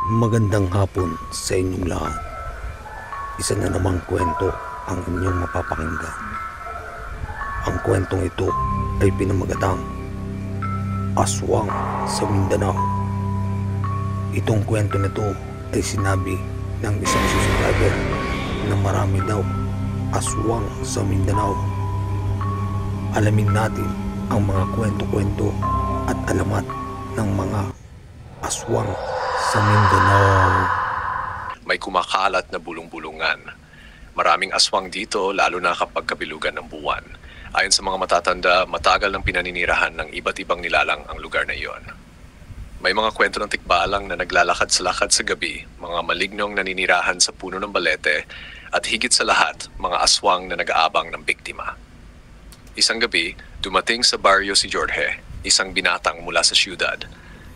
Magandang hapon sa inyong lahat. Isa na namang kwento ang inyong mapapakinggan. Ang kwentong ito ay pinamagatang Aswang sa Mindanao. Itong kwento na ito ay sinabi ng isang subscriber na marami daw aswang sa Mindanao. Alamin natin ang mga kwento-kwento at alamat ng mga aswang sa Mindanao. May kumakalat na bulong-bulungan. Maraming aswang dito lalo na kapag kabilugan ng buwan. Ayon sa mga matatanda, matagal ng pinaninirahan ng iba't ibang nilalang ang lugar na iyon. May mga kwento ng tikbalang na naglalakad sa lakad sa gabi, mga malignong naninirahan sa puno ng balete, at higit sa lahat, mga aswang na nag-aabang ng biktima. Isang gabi, dumating sa baryo si Jorge, isang binatang mula sa siyudad.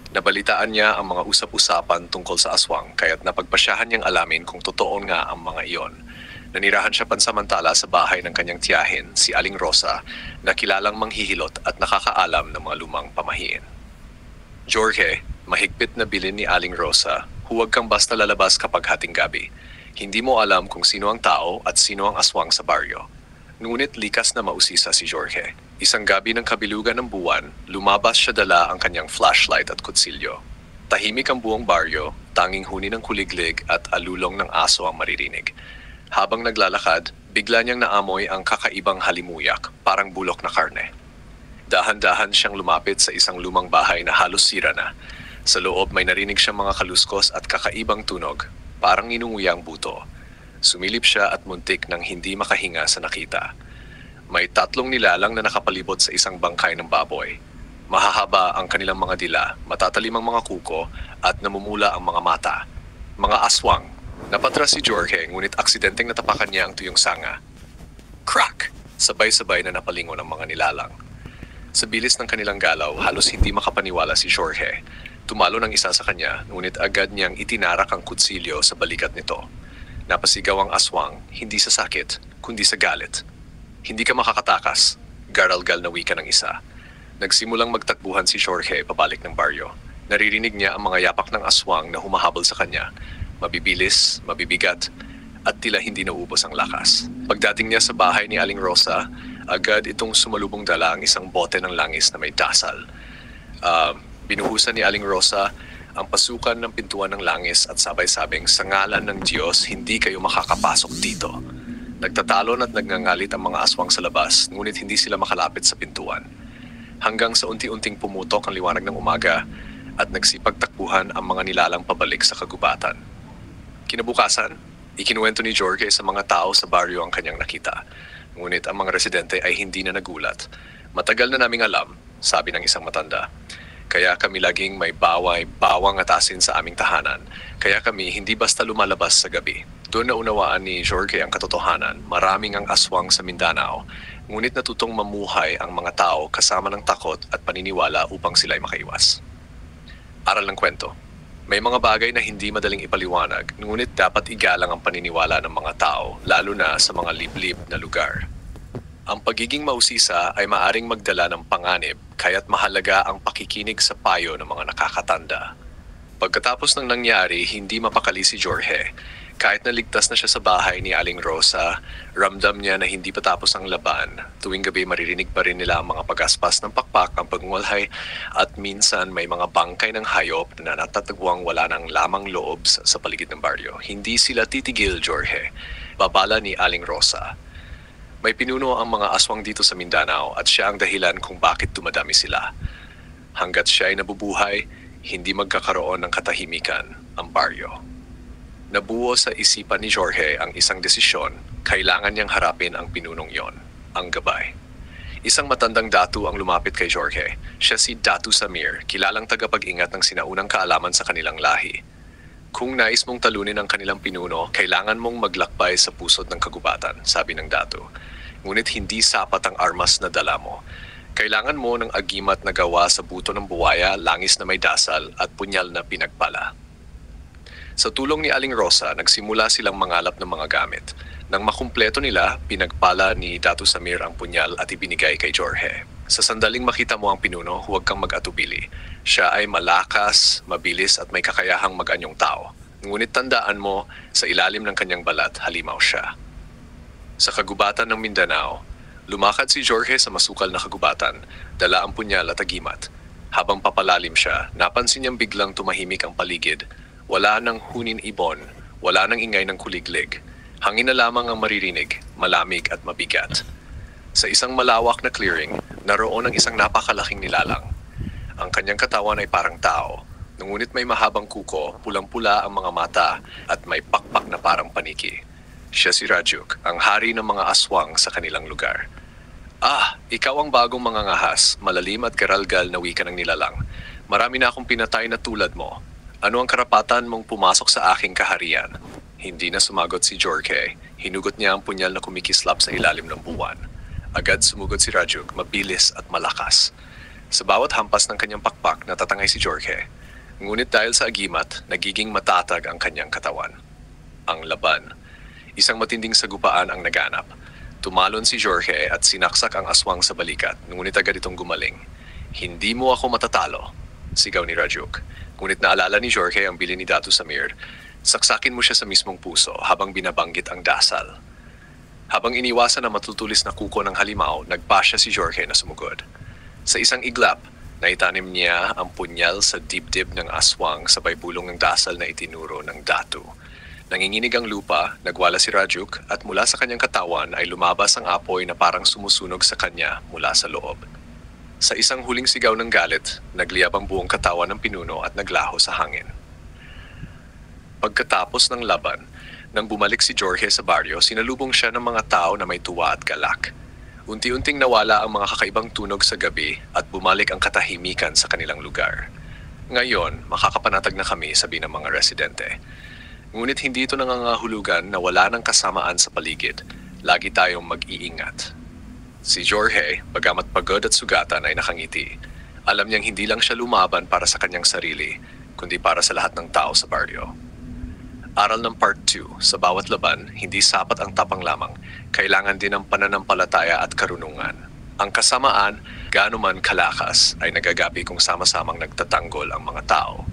Nabalitaan niya ang mga usap-usapan tungkol sa aswang kaya't napagpasyahan niyang alamin kung totoo nga ang mga iyon. Nanirahan siya pansamantala sa bahay ng kanyang tiyahin, si Aling Rosa, na kilalang manghihilot at nakakaalam ng mga lumang pamahiin. Jorge, mahigpit na bilin ni Aling Rosa, huwag kang basta lalabas kapag hating gabi. Hindi mo alam kung sino ang tao at sino ang aswang sa baryo. Ngunit likas na mausisa si Jorge. Isang gabi ng kabilugan ng buwan, lumabas siya dala ang kanyang flashlight at kutsilyo. Tahimik ang buong baryo, tanging huni ng kuliglig at alulong ng aso ang maririnig. Habang naglalakad, bigla niyang naamoy ang kakaibang halimuyak, parang bulok na karne. Dahan-dahan siyang lumapit sa isang lumang bahay na halos sira na. Sa loob may narinig siyang mga kaluskos at kakaibang tunog, parang inunguyang buto. Sumilip siya at muntik nang hindi makahinga sa nakita. May 3 nilalang na nakapalibot sa isang bangkay ng baboy. Mahahaba ang kanilang mga dila, matatalim ang mga kuko at namumula ang mga mata. Mga aswang. Napatras si Jorge ngunit aksidenteng natapakan niya ang tuyong sanga. Crack! Sabay-sabay na napalingon ang mga nilalang. Sa bilis ng kanilang galaw, halos hindi makapaniwala si Jorge. Tumalo ng isa sa kanya, ngunit agad niyang itinarak ang kutsilyo sa balikat nito. Napasigaw ang aswang, hindi sa sakit, kundi sa galit. Hindi ka makakatakas, garalgal na wika ng isa. Nagsimulang magtakbuhan si Jorge pabalik ng baryo. Naririnig niya ang mga yapak ng aswang na humahabol sa kanya. Mabibilis, mabibigat, at tila hindi naubos ang lakas. Pagdating niya sa bahay ni Aling Rosa, agad itong sumalubong dala ang isang bote ng langis na may dasal. Binuhusan ni Aling Rosa ang pasukan ng pintuan ng langis at sabay-sabing, sa ngalan ng Diyos, hindi kayo makakapasok dito. Nagtatalon at nagngangalit ang mga aswang sa labas, ngunit hindi sila makalapit sa pintuan. Hanggang sa unti-unting pumutok ang liwanag ng umaga at nagsipagtakbuhan ang mga nilalang pabalik sa kagubatan. Kinabukasan, ikinuwento ni Jorge sa mga tao sa baryo ang kanyang nakita. Ngunit ang mga residente ay hindi na nagulat. Matagal na naming alam, sabi ng isang matanda. Kaya kami laging may bawang at asin sa aming tahanan. Kaya kami hindi basta lumalabas sa gabi. Doon naunawaan ni Jorge ang katotohanan. Maraming ang aswang sa Mindanao. Ngunit natutong mamuhay ang mga tao kasama ng takot at paniniwala upang sila'y makaiwas. Aral ng kwento. May mga bagay na hindi madaling ipaliwanag, ngunit dapat igalang ang paniniwala ng mga tao, lalo na sa mga liblib na lugar. Ang pagiging mausisa ay maaring magdala ng panganib, kaya't mahalaga ang pakikinig sa payo ng mga nakakatanda. Pagkatapos ng nangyari, hindi mapakali si Jorge. Kahit naligtas na siya sa bahay ni Aling Rosa, ramdam niya na hindi pa tapos ang laban. Tuwing gabi maririnig pa rin nila ang mga pagaspas ng pakpak, ang pagngwalhay, at minsan may mga bangkay ng hayop na natatagwang wala ng lamang loob sa paligid ng baryo. Hindi sila titigil, Jorge. Babala ni Aling Rosa. May pinuno ang mga aswang dito sa Mindanao at siya ang dahilan kung bakit dumadami sila. Hanggat siya ay nabubuhay, hindi magkakaroon ng katahimikan ang baryo. Nabuo sa isipan ni Jorge ang isang desisyon, kailangan niyang harapin ang pinunong yon, ang gabay. Isang matandang datu ang lumapit kay Jorge. Siya si Datu Samir, kilalang tagapag-ingat ng sinaunang kaalaman sa kanilang lahi. Kung nais mong talunin ang kanilang pinuno, kailangan mong maglakbay sa pusod ng kagubatan, sabi ng datu. Ngunit hindi sapat ang armas na dala mo. Kailangan mo ng agimat na gawa sa buto ng buwaya, langis na may dasal at punyal na pinagpala. Sa tulong ni Aling Rosa, nagsimula silang mangalap ng mga gamit. Nang makumpleto nila, pinagpala ni Datu Samir ang punyal at ibinigay kay Jorge. Sa sandaling makita mo ang pinuno, huwag kang mag-atubili. Siya ay malakas, mabilis at may kakayahang mag-anyong tao. Ngunit tandaan mo, sa ilalim ng kanyang balat, halimaw siya. Sa kagubatan ng Mindanao, lumakad si Jorge sa masukal na kagubatan, dala ang punyal at agimat. Habang papalalim siya, napansin niyang biglang tumahimik ang paligid. Wala nang hunin ibon, wala nang ingay ng kuliglig. Hangin na lamang ang maririnig, malamig at mabigat. Sa isang malawak na clearing, naroon ang isang napakalaking nilalang. Ang kanyang katawan ay parang tao, ngunit may mahabang kuko, pulang-pula ang mga mata at may pakpak na parang paniki. Siya si Rajuk, ang hari ng mga aswang sa kanilang lugar. Ah, ikaw ang bagong mga ngahas, malalim at garalgal na wika ng nilalang. Marami na akong pinatay na tulad mo. Ano ang karapatan mong pumasok sa aking kaharian? Hindi na sumagot si Jorge. Hinugot niya ang punyal na kumikislap sa ilalim ng buwan. Agad sumugod si Rajuk, mabilis at malakas. Sa bawat hampas ng kanyang pakpak, natatangay si Jorge. Ngunit dahil sa agimat, nagiging matatag ang kanyang katawan. Ang laban. Isang matinding sagupaan ang naganap. Tumalon si Jorge at sinaksak ang aswang sa balikat, ngunit agad itong gumaling. Hindi mo ako matatalo, sigaw ni Rajuk. Ngunit naalala ni Jorge ang bilin ni Datu Samir. Saksakin mo siya sa mismong puso habang binabanggit ang dasal. Habang iniwasan na matutulis na kuko ng halimaw, nagpasya si Jorge na sumugod. Sa isang iglap, naitanim niya ang punyal sa dibdib ng aswang sabay bulong ng dasal na itinuro ng Datu. Nanginginig ang lupa, nagwala si Rajuk at mula sa kanyang katawan ay lumabas ang apoy na parang sumusunog sa kanya mula sa loob. Sa isang huling sigaw ng galit, nagliyab ang buong katawan ng pinuno at naglaho sa hangin. Pagkatapos ng laban, nang bumalik si Jorge sa baryo, sinalubong siya ng mga tao na may tuwa at galak. Unti-unting nawala ang mga kakaibang tunog sa gabi at bumalik ang katahimikan sa kanilang lugar. Ngayon, makakapanatag na kami, sabi ng mga residente. Ngunit hindi ito nangangahulugan na wala ng kasamaan sa paligid. Lagi tayong mag-iingat. Si Jorge, bagamat pagod at sugatan, ay nakangiti. Alam niyang hindi lang siya lumaban para sa kanyang sarili, kundi para sa lahat ng tao sa baryo. Aral ng Part 2, sa bawat laban, hindi sapat ang tapang lamang. Kailangan din ng pananampalataya at karunungan. Ang kasamaan, gaano man kalakas, ay nagagapi kung sama-samang nagtatanggol ang mga tao.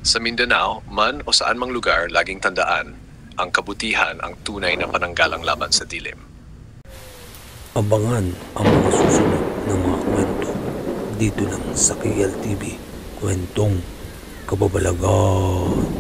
Sa Mindanao, man o saan mang lugar, laging tandaan, ang kabutihan ang tunay na pananggalang laban sa dilim. Abangan ang mga susunod na mga kwento dito lang sa KLTV, Kwentong Kababalagan.